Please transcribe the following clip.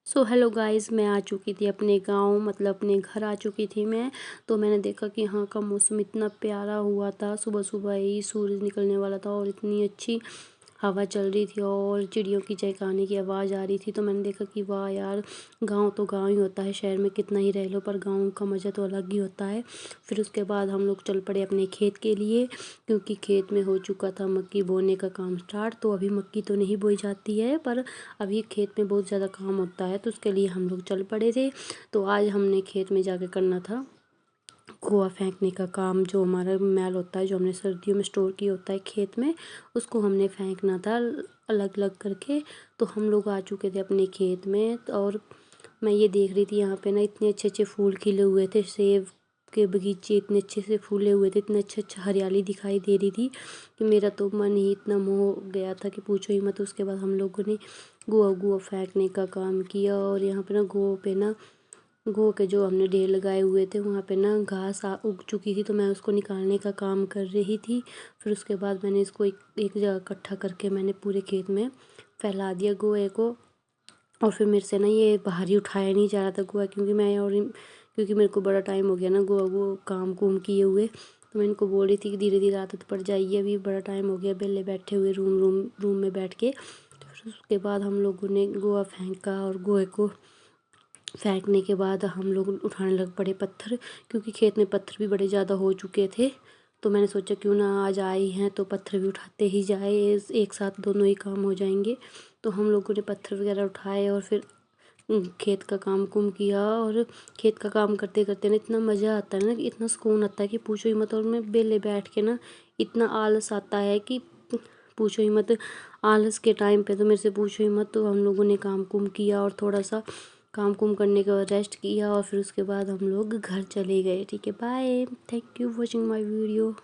So hello guys, मैं आ चुकी थी अपने गांव, मतलब अपने घर आ चुकी थी मैं। तो मैंने देखा कि यहाँ का मौसम इतना प्यारा हुआ था। सुबह सुबह ही सूरज निकलने वाला था और इतनी अच्छी हवा चल रही थी और चिड़ियों की चहकाने की आवाज़ आ रही थी। तो मैंने देखा कि वाह यार, गांव तो गांव ही होता है, शहर में कितना ही रह लो पर गांव का मज़ा तो अलग ही होता है। फिर उसके बाद हम लोग चल पड़े अपने खेत के लिए, क्योंकि खेत में हो चुका था मक्की बोने का काम स्टार्ट। तो अभी मक्की तो नहीं बोई जाती है, पर अभी खेत में बहुत ज़्यादा काम होता है, तो उसके लिए हम लोग चल पड़े थे। तो आज हमने खेत में जाके करना था गोआ फेंकने का काम। जो हमारा मैल होता है, जो हमने सर्दियों में स्टोर किया होता है खेत में, उसको हमने फेंकना था अलग अलग करके। तो हम लोग आ चुके थे अपने खेत में और मैं ये देख रही थी यहाँ पे ना इतने अच्छे अच्छे फूल खिले हुए थे। सेब के बगीचे इतने अच्छे से फूले हुए थे, इतने अच्छे अच्छे हरियाली दिखाई दे रही थी कि मेरा तो मन ही इतना मोह गया था कि पूछो ही मत। उसके बाद हम लोगों ने गोआ गोआ फेंकने का काम किया और यहाँ पे ना गो के जो हमने ढेर लगाए हुए थे वहाँ पे ना घास उग चुकी थी, तो मैं उसको निकालने का काम कर रही थी। फिर उसके बाद मैंने इसको एक जगह इकट्ठा करके मैंने पूरे खेत में फैला दिया गोए को। और फिर मेरे से ना ये बाहर ही उठाया नहीं जा रहा था गोआ, क्योंकि मेरे को बड़ा टाइम हो गया ना गोआ वो काम कुम किए हुए। तो मैं इनको बोल रही थी कि धीरे धीरे आदत पड़ जाइए, अभी बड़ा टाइम हो गया बेले बैठे हुए रूम में बैठ के। तो फिर उसके बाद हम लोगों ने गोआ फेंका और गोए को फेंकने के बाद हम लोग उठाने लग पड़े पत्थर, क्योंकि खेत में पत्थर भी बड़े ज़्यादा हो चुके थे। तो मैंने सोचा क्यों ना आज आए हैं तो पत्थर भी उठाते ही जाए, एक साथ दोनों ही काम हो जाएंगे। तो हम लोगों ने पत्थर वगैरह उठाए और फिर खेत का काम कुम किया। और खेत का काम करते करते ना इतना मज़ा आता है ना, कि इतना सुकून आता है कि पूछो ही मत। और मैं बेले बैठ के ना इतना आलस आता है कि पूछो ही मत। आलस के टाइम पे तो मेरे से पूछो ही मत। तो हम लोगों ने काम कुम किया और थोड़ा सा काम कुम करने के बाद रेस्ट किया और फिर उसके बाद हम लोग घर चले गए। ठीक है, bye, thank you watching my video.